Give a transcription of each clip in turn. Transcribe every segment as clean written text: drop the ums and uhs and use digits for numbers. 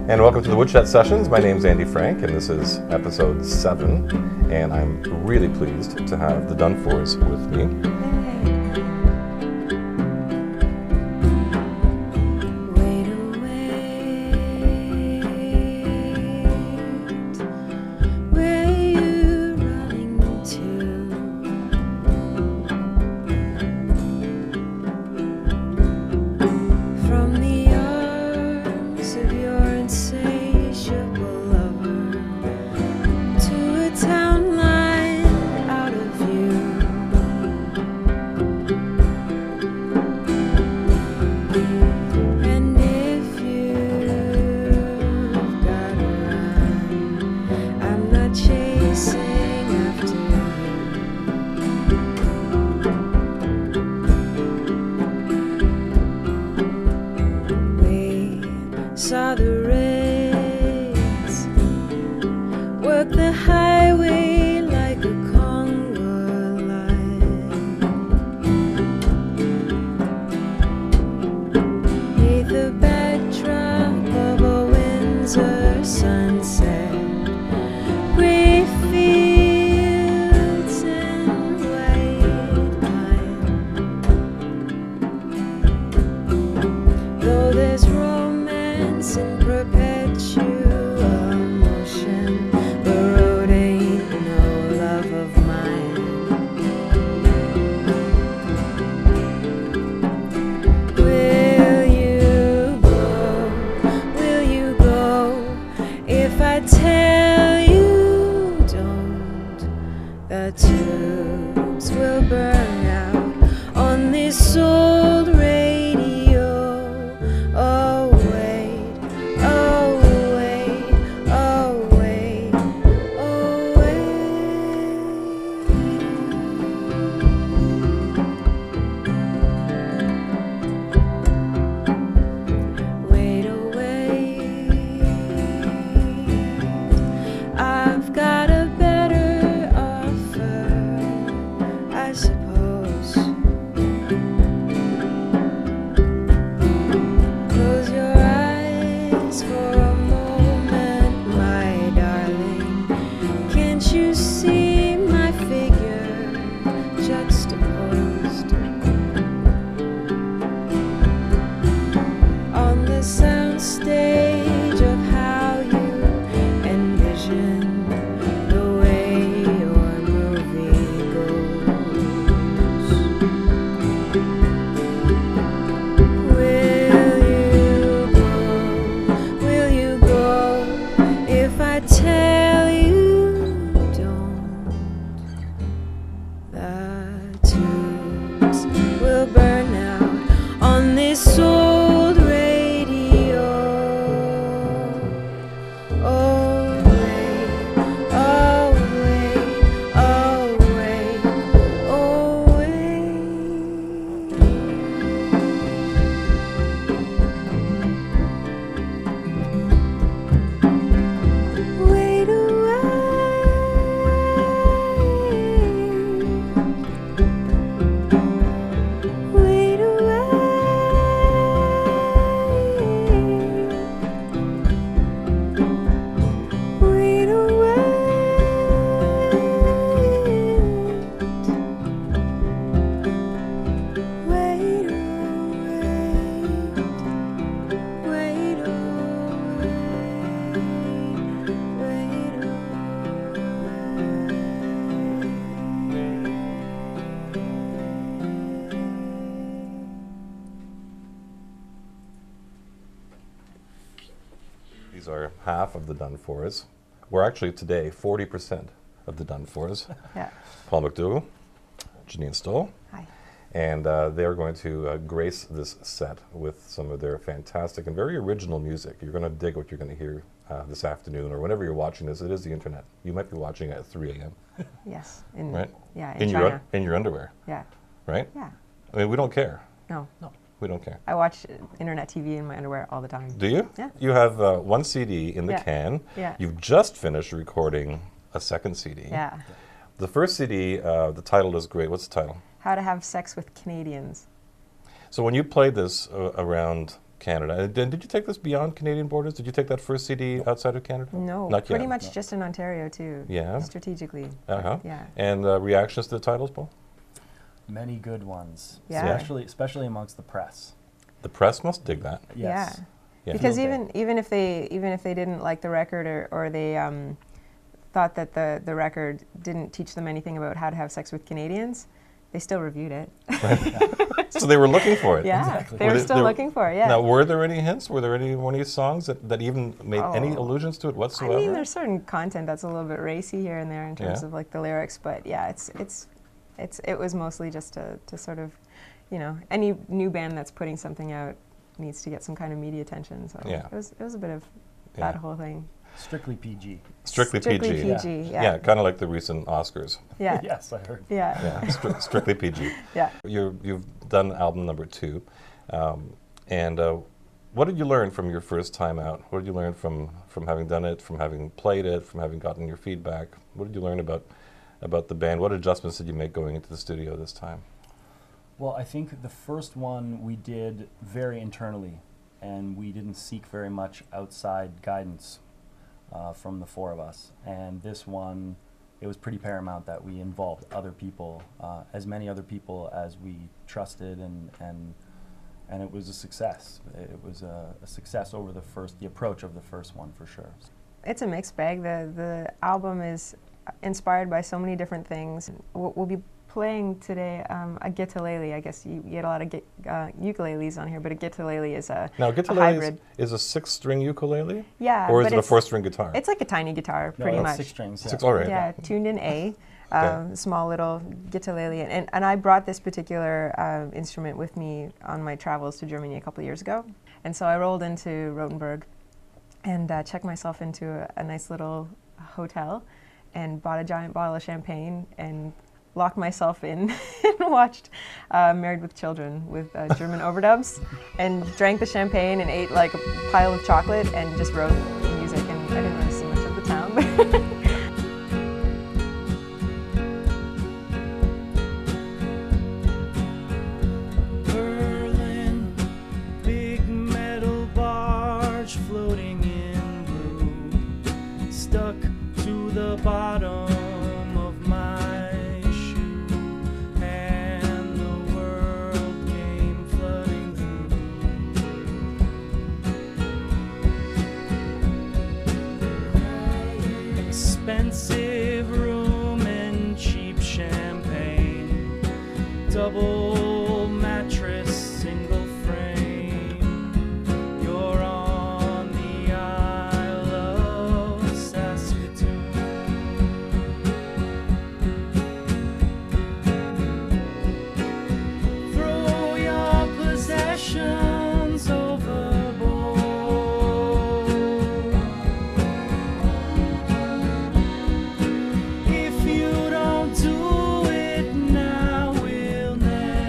And welcome to the Woodshed Sessions. My name's Andy Frank, and this is episode 7. And I'm really pleased to have the Donefors with me. Saw the rays work the highway like a conga line. Neath the backdrop of a Windsor sunset, gray fields and white pine. Though there's in perpetual motion, the road ain't no love of mine. Will you go? Will you go? If I tell you don't, the tubes will burn out on this old radio. Oh, stage of how you envision the way your movie goes. Will you go if I tell you don't? The tubes will burn out on this old These are half of the Donefors. We're actually today 40% of the Donefors. Yeah. Paul McDougall, Janine Stoll. Hi. And they're going to grace this set with some of their fantastic and very original music. You're going to dig what you're going to hear this afternoon or whenever you're watching this. It is the internet. You might be watching at 3 a.m. Yes. Right? Yeah, in China. In your underwear. Yeah. Right? Yeah. I mean, we don't care. No. We don't care. I watch internet TV in my underwear all the time. Do you? Yeah. You have one CD in the can. Yeah. You've just finished recording a second CD. Yeah. The first CD, the title is great. What's the title? How to Have Sex with Canadians. So when you played this around Canada. And did you take this beyond Canadian borders? Did you take that first CD outside of Canada? No, Not pretty yet. much just in Ontario too. Yeah. Strategically. Uh-huh. Yeah. And reactions to the titles, Paul? Many good ones. Yeah. Especially amongst the press. The press must dig that. Yes. Yeah. Yeah. Because Feel even if they didn't like the record or they thought that the record didn't teach them anything about how to have sex with Canadians, they still reviewed it. So they were looking for it. Yeah, Exactly. they Were were they- still they were- looking for it. Yeah. Now, were there any hints? Were there any one of these songs that even made any Oh. allusions to it I whatsoever? mean, there's certain content that's a little bit racy here and there in terms Yeah. of like the lyrics, but yeah, it was mostly just to sort of, any new band that's putting something out needs to get some kind of media attention. So Yeah. it was a bit of Yeah. that whole thing. Strictly PG. Strictly PG. PG. Yeah, Yeah. kind of like the recent Oscars. Yeah. Yes, I heard. Yeah. Yeah, strictly PG. Yeah. You've done album number 2, and what did you learn from your first time out? What did you learn from having done it, from having played it, from having gotten your feedback? What did you learn about the band? What adjustments did you make going into the studio this time? Well, I think the first one we did very internally, and we didn't seek very much outside guidance from the four of us. And this one, it was pretty paramount that we involved other people, as many other people as we trusted, and it was a success. It was a success over the approach of the first one for sure. It's a mixed bag. The album is inspired by so many different things. We'll be playing today a guitarlele. I guess you get a lot of ukuleles on here, but a guitarele is a Now, hybrid. is a 6-string ukulele? Yeah, Or is but it a it's- 4-string guitar? It's like a tiny guitar, No, pretty it's much. 6 strings. Six, all right. Yeah, tuned in A, Okay. small little guitarele. And I brought this particular instrument with me on my travels to Germany a couple of years ago. And so I rolled into Rothenburg and checked myself into a nice little hotel and bought a giant bottle of champagne and locked myself in and watched Married with Children with German overdubs and drank the champagne and ate like a pile of chocolate and just wrote music. And I didn't really see much of the town. But Berlin, big metal barge floating in blue, stuck to the bottom of my shoe, and the world came flooding through. Expensive room and cheap champagne, double mattress, single frame. You're on the Isle of Saskatoon. Throw your possessions overboard. If you don't do it now, we'll never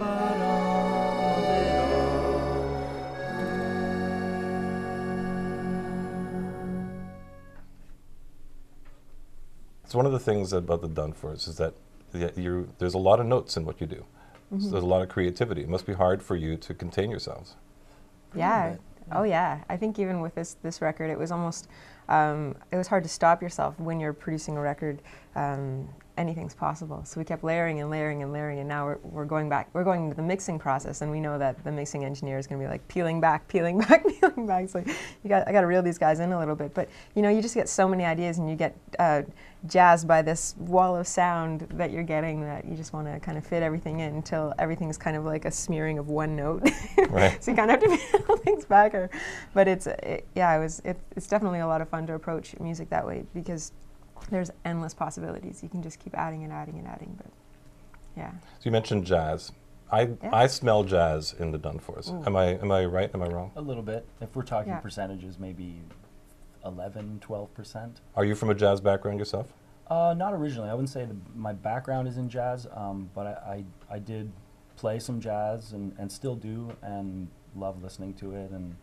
bottom of it all. It's one of the things about the Donefors is that there's a lot of notes in what you do. So there's a lot of creativity. It must be hard for you to contain yourselves. Yeah. Oh yeah. I think even with this record, it was almost it was hard to stop yourself when you're producing a record. Anything's possible. So we kept layering and layering and layering, and now we're going back. We're going into the mixing process, and we know that the mixing engineer is going to be like peeling back, peeling back, peeling back. So I got to reel these guys in a little bit. But you know, you just get so many ideas, and you get jazzed by this wall of sound that you're getting that you just want to kind of fit everything in until everything's kind of like a smearing of one note. Right. So you kind of have to peel things back. But it's definitely a lot of fun to approach music that way because there's endless possibilities. You can just keep adding and adding and adding. But yeah. So you mentioned jazz. I smell jazz in the Donefors. Am I right? Am I wrong? A little bit. If we're talking percentages, maybe 11, 12%. Are you from a jazz background yourself? Not originally. I wouldn't say my background is in jazz, but I did play some jazz and still do and love listening to it. And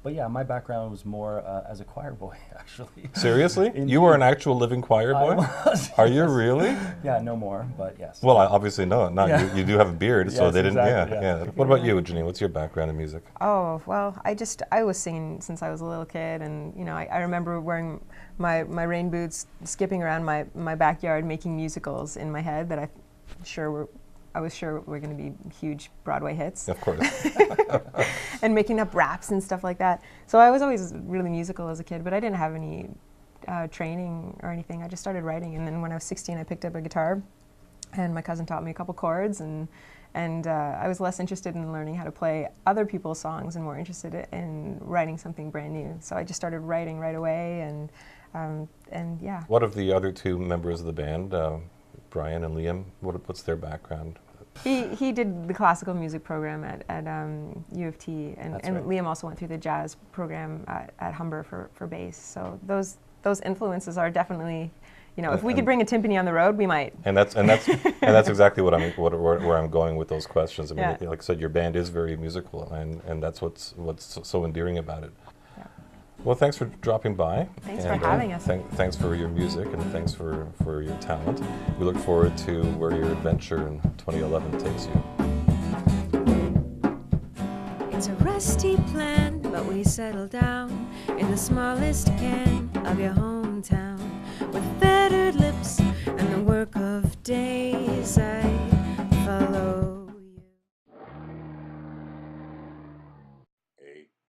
but yeah, my background was more as a choir boy, actually. Seriously? You were an actual living choir boy? I was, Are you really? Yeah, no more, but yes. Well, I obviously know it. Yeah. You do have a beard, so Yes, they didn't. exactly, Yeah. What about you, Janine? What's your background in music? Oh, well, I was singing since I was a little kid, and you know, I remember wearing my rain boots, skipping around my backyard, making musicals in my head that I was sure were going to be huge Broadway hits. Of course. And making up raps and stuff like that. So I was always really musical as a kid, but I didn't have any training or anything. I just started writing, and then when I was 16, I picked up a guitar, and my cousin taught me a couple chords, and I was less interested in learning how to play other people's songs and more interested in writing something brand new. So I just started writing right away, and yeah. What of the other two members of the band, Brian and Liam? What's their background? He did the classical music program at U of T, and Right. Liam also went through the jazz program at Humber for bass. So those influences are definitely, you know, if we could bring a timpani on the road, we might. And that's exactly where I'm going with those questions. I mean, Yeah. like I said, your band is very musical, and that's what's so endearing about it. Yeah. Well, thanks for dropping by. Thanks for having us. Thanks for your music, and thanks for your talent. We look forward to where your adventure in 2011 takes you. It's a rusty plan, but we settle down in the smallest can of your home.